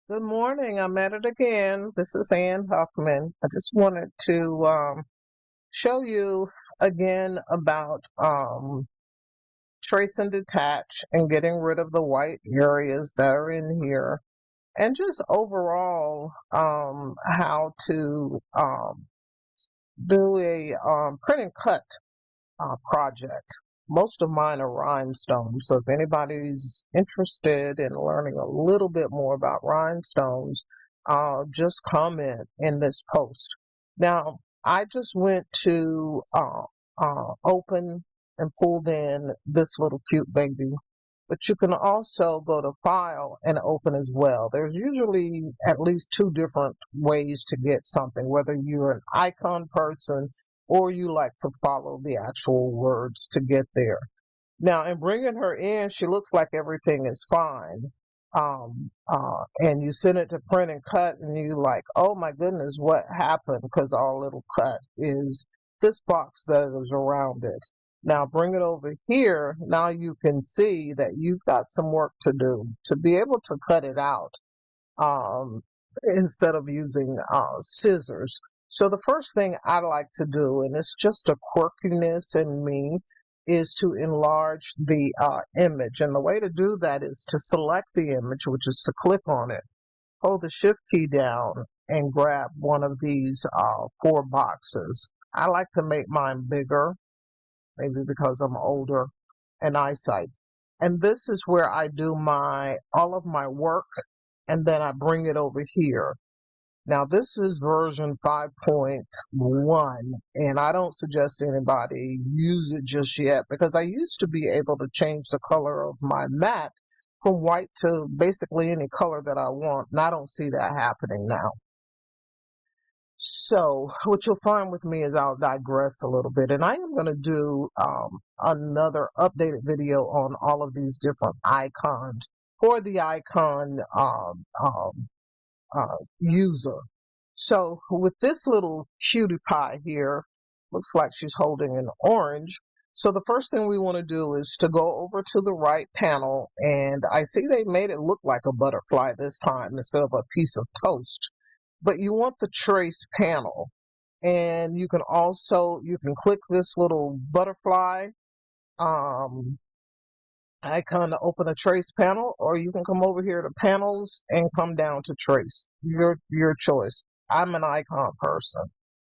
Good morning. I'm at it again. This is Ann Huffman. I just wanted to show you again about trace and detach and getting rid of the white areas that are in here, and just overall how to do a print and cut project. Most of mine are rhinestones, so if anybody's interested in learning a little bit more about rhinestones, just comment in this post. Now, I just went to open and pulled in this little cute baby, but you can also go to file and open as well. There's usually at least two different ways to get something, whether you're an icon person or you like to follow the actual words to get there. Now, in bringing her in, she looks like everything is fine. And you send it to print and cut, and you like, oh my goodness, what happened? Because all it'll cut is this box that is around it. Now, bring it over here. Now you can see that you've got some work to do to be able to cut it out um, instead of using scissors. So the first thing I like to do, and it's just a quirkiness in me, is to enlarge the image. And the way to do that is to select the image, which is to click on it, hold the shift key down, and grab one of these four boxes. I like to make mine bigger, maybe because I'm older and eyesight. And this is where I do all of my work, and then I bring it over here. Now this is version 5.1, and I don't suggest anybody use it just yet, because I used to be able to change the color of my mat from white to basically any color that I want, and I don't see that happening now. So what you'll find with me is I'll digress a little bit, and I am going to do another updated video on all of these different icons for the icon user. So with this little cutie pie here, looks like she's holding an orange. So the first thing we want to do is to go over to the right panel, and I see they made it look like a butterfly this time instead of a piece of toast. But you want the trace panel, and you can click this little butterfly um, icon to open a trace panel, or you can come over here to panels and come down to trace. Your choice. I'm an icon person.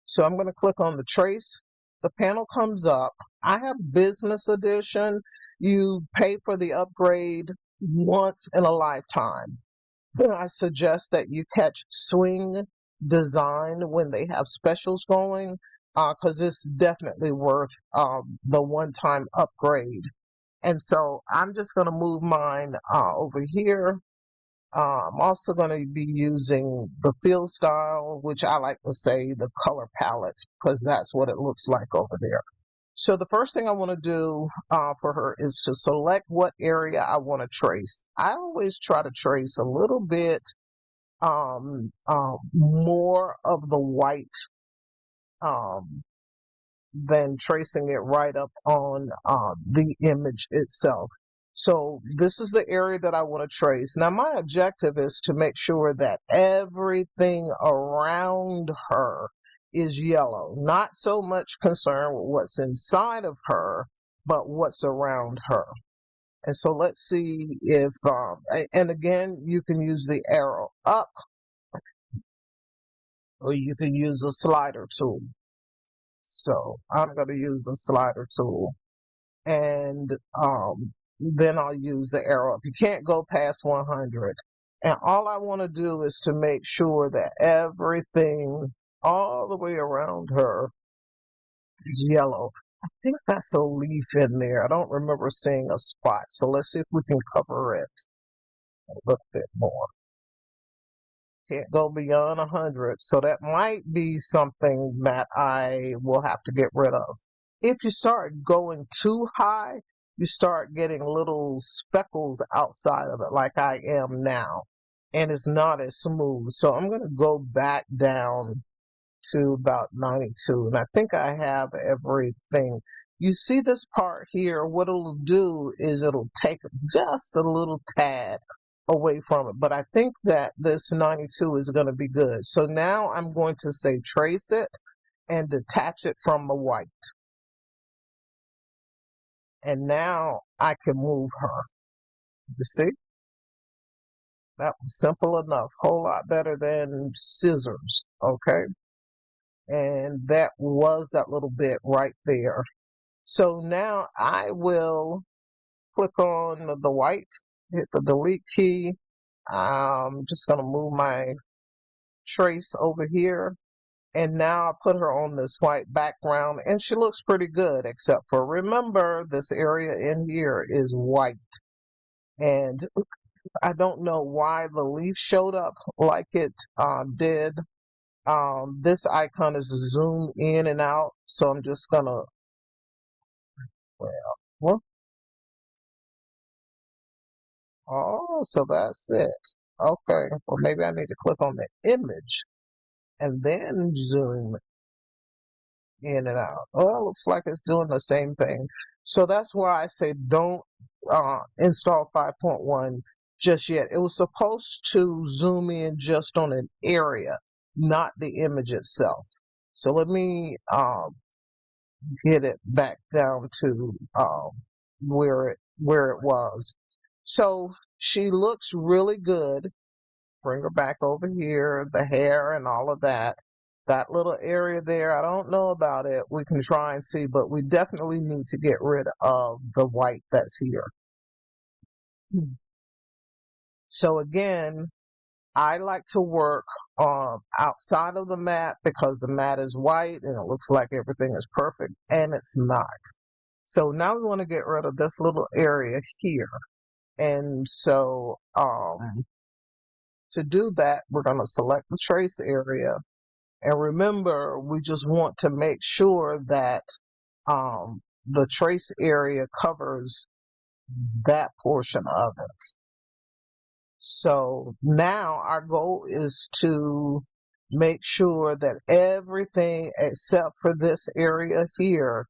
So I'm going to click on the trace. The panel comes up. I have business edition. You pay for the upgrade once in a lifetime. I suggest that you catch Swing Design when they have specials going, because it's definitely worth the one-time upgrade. And so I'm just going to move mine over here. I'm also going to be using the fill style, which I like to say the color palette, because that's what it looks like over there. So the first thing I want to do for her is to select what area I want to trace. I always try to trace a little bit more of the white um, than tracing it right up on the image itself. So this is the area that I want to trace. Now my objective is to make sure that everything around her is yellow. Not so much concerned with what's inside of her, but what's around her. And so let's see if, and again, you can use the arrow up, or you can use a slider tool. So I'm going to use a slider tool, and then I'll use the arrow up. You can't go past 100. And all I want to do is to make sure that everything all the way around her is yellow. I think that's a leaf in there. I don't remember seeing a spot. So let's see if we can cover it a little bit more. Can't go beyond 100. So that might be something that I will have to get rid of. If you start going too high, you start getting little speckles outside of it, like I am now, and it's not as smooth. So I'm going to go back down to about 92, and I think I have everything. You see this part here, what it'll do is it'll take just a little tad away from it. But I think that this 92 is going to be good. So now I'm going to say trace it and detach it from the white. And now I can move her. You see? That was simple enough. Whole lot better than scissors. Okay? And that was that little bit right there. So now I will click on the white, hit the delete key. I'm just going to move my trace over here. And now I put her on this white background and she looks pretty good, except for remember this area in here is white. And I don't know why the leaf showed up like it did. This icon is zoomed in and out, so I'm just gonna, well, oh, so that's it. Okay, well maybe I need to click on the image and then zoom in and out. Well, it looks like it's doing the same thing. So that's why I say don't install 5.1 just yet. It was supposed to zoom in just on an area, not the image itself. So let me get it back down to where it was. So she looks really good. Bring her back over here, the hair and all of that. That little area there, I don't know about it. We can try and see, but we definitely need to get rid of the white that's here. So again, I like to work outside of the mat because the mat is white and it looks like everything is perfect, and it's not. So now we want to get rid of this little area here. And so to do that, we're going to select the trace area. And remember, we just want to make sure that the trace area covers that portion of it. So now our goal is to make sure that everything except for this area here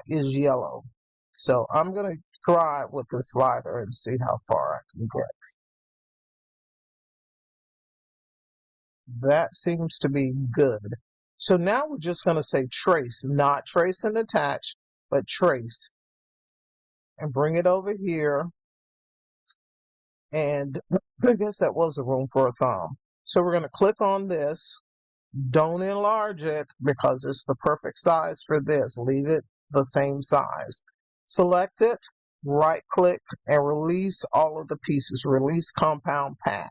is yellow. So I'm going to try it with the slider and see how far I can get. That seems to be good. So now we're just going to say trace, not trace and attach, but trace. And bring it over here. And I guess that was a room for a thumb. So we're going to click on this. Don't enlarge it because it's the perfect size for this. Leave it the same size. Select it, right click, and release all of the pieces. Release compound path.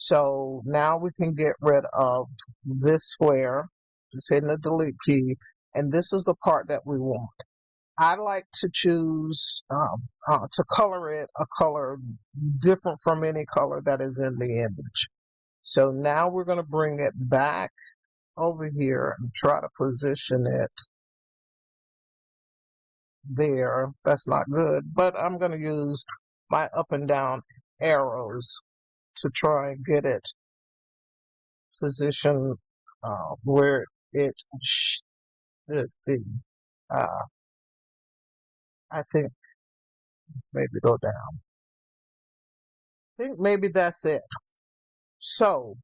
So now we can get rid of this square, just hitting the delete key, and this is the part that we want. I like to choose to color it a color different from any color that is in the image. So now we're going to bring it back over here and try to position it there. That's not good, but I'm going to use my up and down arrows to try and get it positioned where it should be. I think maybe go down. I think maybe that's it. So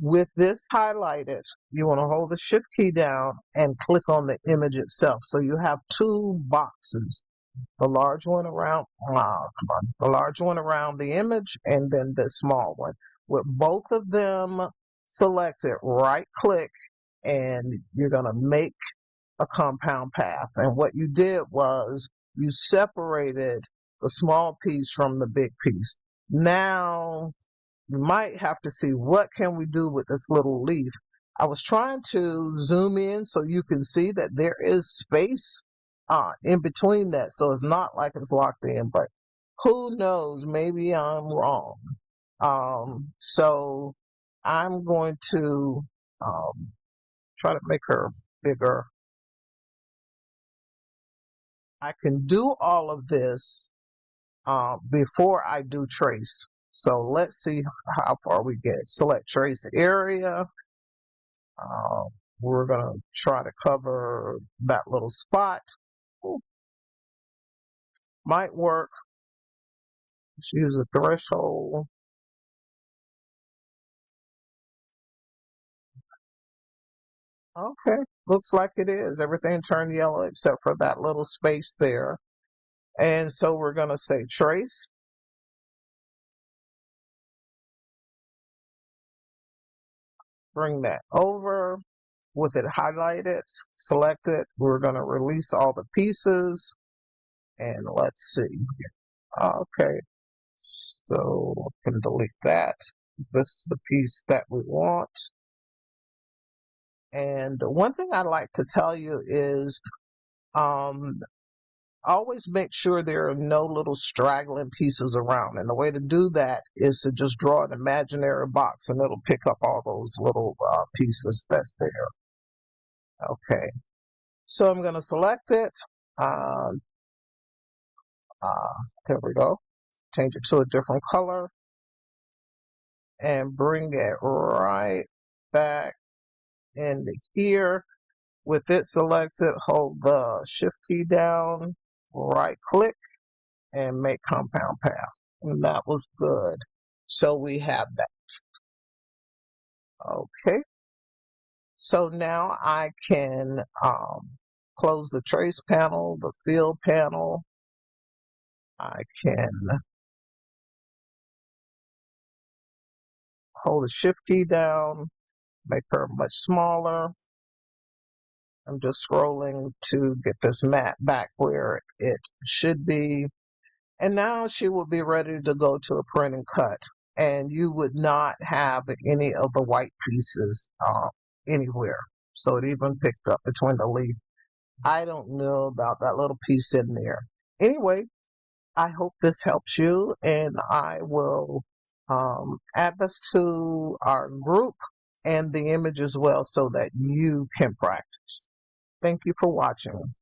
with this highlighted, you want to hold the shift key down and click on the image itself. So you have two boxes, the large one around, the large one around the image, and then the small one. With both of them selected, right click, and you're going to make a compound path. And what you did was you separated the small piece from the big piece. Now you might have to see what can we do with this little leaf. I was trying to zoom in so you can see that there is space in between that, so it's not like it's locked in, but who knows, maybe I'm wrong. So I'm going to try to make her bigger. I can do all of this before I do trace. So let's see how far we get. Select trace area. We're going to try to cover that little spot. Ooh, might work. Let's use a threshold. Okay, looks like it is. Everything turned yellow except for that little space there. And so we're going to say trace, bring that over with it highlighted, select it. We're going to release all the pieces and let's see. Okay, so I can delete that. This is the piece that we want. And one thing I like to tell you is um, always make sure there are no little straggling pieces around. And the way to do that is to just draw an imaginary box and it'll pick up all those little pieces that's there. Okay, so I'm going to select it. Uh, there we go. Change it to a different color and bring it right back into here. With it selected, hold the shift key down, right click, and make compound path. And that was good. So we have that. Okay. So now I can close the trace panel, the fill panel. I can hold the shift key down, make her much smaller. I'm just scrolling to get this mat back where it should be. And now she will be ready to go to a print and cut. And you would not have any of the white pieces anywhere. So it even picked up between the leaf. I don't know about that little piece in there. Anyway, I hope this helps you, and I will add this to our group and the image as well so that you can practice. Thank you for watching.